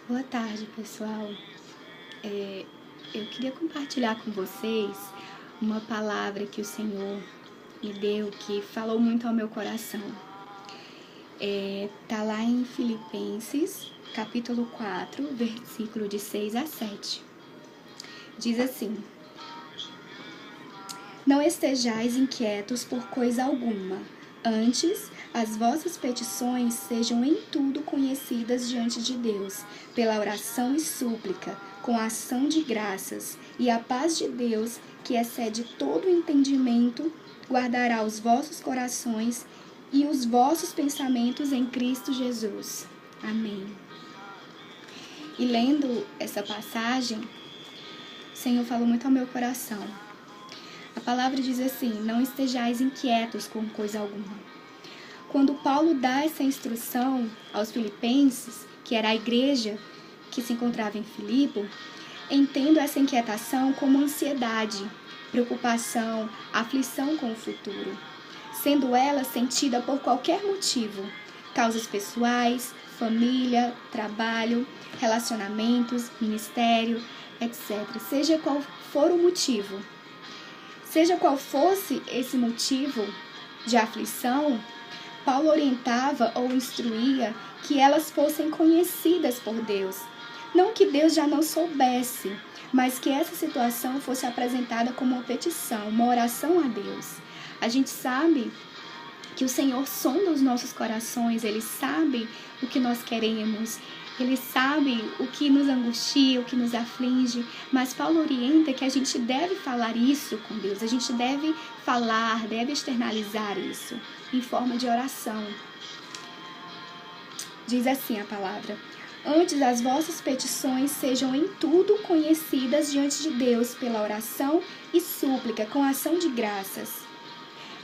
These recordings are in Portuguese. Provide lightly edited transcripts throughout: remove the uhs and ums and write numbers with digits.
Boa tarde, pessoal. Eu queria compartilhar com vocês uma palavra que o Senhor me deu, que falou muito ao meu coração. Tá lá em Filipenses, capítulo 4, versículo de 6 a 7. Diz assim: Não estejais inquietos por coisa alguma. Antes, as vossas petições sejam em tudo conhecidas diante de Deus, pela oração e súplica, com ação de graças, e a paz de Deus, que excede todo entendimento, guardará os vossos corações e os vossos pensamentos em Cristo Jesus. Amém. E lendo essa passagem, o Senhor falou muito ao meu coração. A palavra diz assim: não estejais inquietos com coisa alguma. Quando Paulo dá essa instrução aos filipenses, que era a igreja que se encontrava em Filipe, entendo essa inquietação como ansiedade, preocupação, aflição com o futuro, sendo ela sentida por qualquer motivo, causas pessoais, família, trabalho, relacionamentos, ministério, etc. Seja qual for o motivo. Seja qual fosse esse motivo de aflição, Paulo orientava ou instruía que elas fossem conhecidas por Deus. Não que Deus já não soubesse, mas que essa situação fosse apresentada como uma petição, uma oração a Deus. A gente sabe que o Senhor sonda os nossos corações, Ele sabe o que nós queremos, Ele sabe o que nos angustia, o que nos aflige, mas Paulo orienta que a gente deve falar isso com Deus, a gente deve falar, deve externalizar isso em forma de oração. Diz assim a palavra: Antes as vossas petições sejam em tudo conhecidas diante de Deus pela oração e súplica com ação de graças.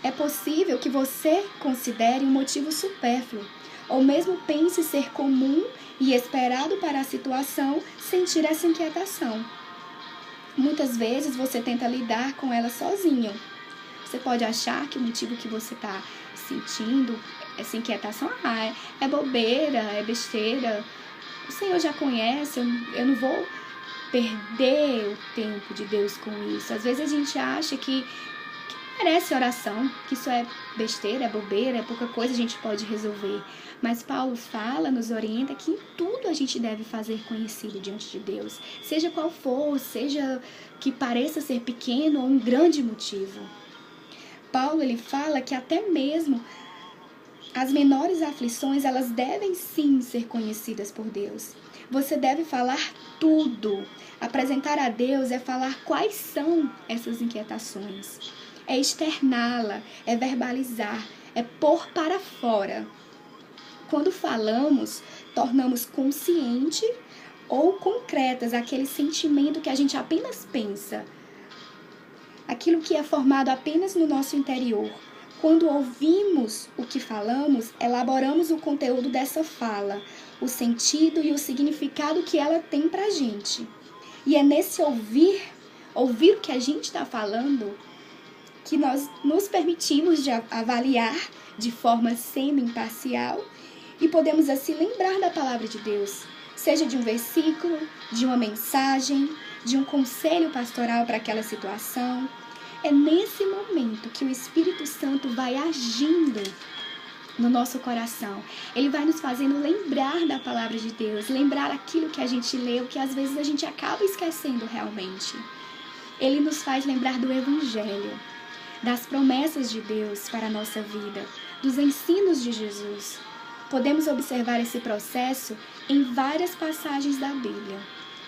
É possível que você considere um motivo supérfluo, ou mesmo pense ser comum e esperado para a situação sentir essa inquietação. Muitas vezes você tenta lidar com ela sozinho. Você pode achar que o motivo que você está sentindo, essa inquietação, é bobeira, é besteira. O Senhor já conhece, eu não vou perder o tempo de Deus com isso. Às vezes a gente acha que merece oração, que isso é besteira, é bobeira, é pouca coisa, a gente pode resolver. Mas Paulo fala, nos orienta que em tudo a gente deve fazer conhecido diante de Deus. Seja qual for, seja que pareça ser pequeno ou um grande motivo. Paulo, ele fala que até mesmo as menores aflições, elas devem sim ser conhecidas por Deus. Você deve falar tudo. Apresentar a Deus é falar quais são essas inquietações. É externá-la, é verbalizar, é pôr para fora. Quando falamos, tornamos consciente ou concretas aquele sentimento que a gente apenas pensa. Aquilo que é formado apenas no nosso interior. Quando ouvimos o que falamos, elaboramos o conteúdo dessa fala, o sentido e o significado que ela tem pra gente. E é nesse ouvir o que a gente está falando, que nós nos permitimos de avaliar de forma semi-imparcial e podemos assim lembrar da palavra de Deus, seja de um versículo, de uma mensagem, de um conselho pastoral para aquela situação. É nesse momento que o Espírito Santo vai agindo no nosso coração. Ele vai nos fazendo lembrar da palavra de Deus, lembrar aquilo que a gente leu, que às vezes a gente acaba esquecendo realmente. Ele nos faz lembrar do Evangelho, das promessas de Deus para a nossa vida, dos ensinos de Jesus. Podemos observar esse processo em várias passagens da Bíblia,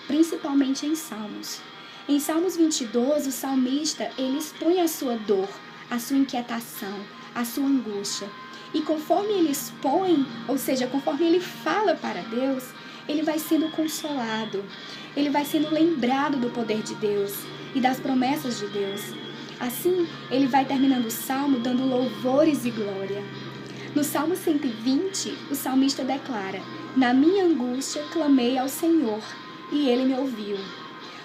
principalmente em Salmos. Em Salmos 22, o salmista, ele expõe a sua dor, a sua inquietação, a sua angústia. E conforme ele expõe, ou seja, conforme ele fala para Deus, ele vai sendo consolado, ele vai sendo lembrado do poder de Deus e das promessas de Deus. Assim, ele vai terminando o salmo dando louvores e glória. No Salmo 120, o salmista declara: Na minha angústia clamei ao Senhor, e ele me ouviu.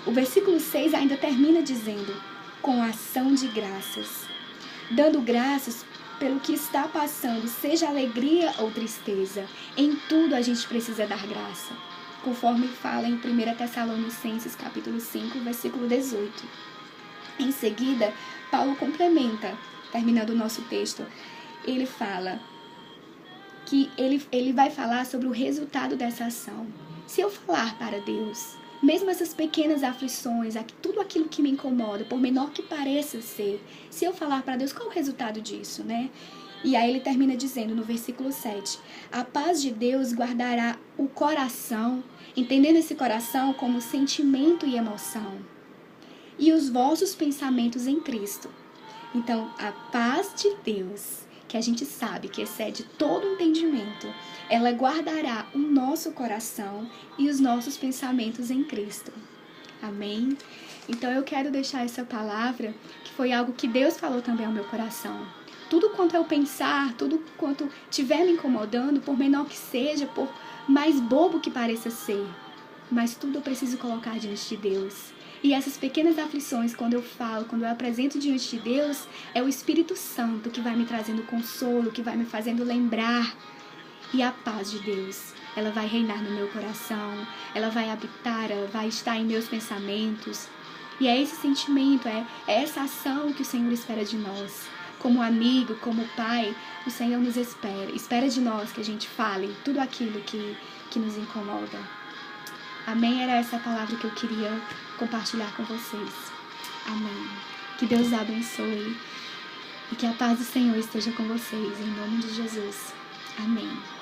O versículo 6 ainda termina dizendo: com ação de graças. Dando graças pelo que está passando, seja alegria ou tristeza, em tudo a gente precisa dar graça. conforme fala em 1 Tessalonicenses, capítulo 5, versículo 18. Em seguida, Paulo complementa, terminando o nosso texto, ele fala que ele vai falar sobre o resultado dessa ação. Se eu falar para Deus, mesmo essas pequenas aflições, tudo aquilo que me incomoda, por menor que pareça ser, se eu falar para Deus, qual é o resultado disso, né? E aí ele termina dizendo no versículo 7, a paz de Deus guardará o coração, entendendo esse coração como sentimento e emoção, e os vossos pensamentos em Cristo. Então, a paz de Deus, que a gente sabe que excede todo entendimento, ela guardará o nosso coração e os nossos pensamentos em Cristo. Amém? Então, eu quero deixar essa palavra, que foi algo que Deus falou também ao meu coração. Tudo quanto eu pensar, tudo quanto estiver me incomodando, por menor que seja, por mais bobo que pareça ser, mas tudo eu preciso colocar diante de Deus. E essas pequenas aflições, quando eu falo, quando eu apresento diante de Deus, é o Espírito Santo que vai me trazendo consolo, que vai me fazendo lembrar. E a paz de Deus, ela vai reinar no meu coração, ela vai habitar, ela vai estar em meus pensamentos. E é esse sentimento, é essa ação que o Senhor espera de nós. Como amigo, como pai, o Senhor nos espera de nós que a gente fale tudo aquilo que nos incomoda. Amém? Era essa a palavra que eu queria compartilhar com vocês. Amém. Que Deus abençoe e que a paz do Senhor esteja com vocês, em nome de Jesus. Amém.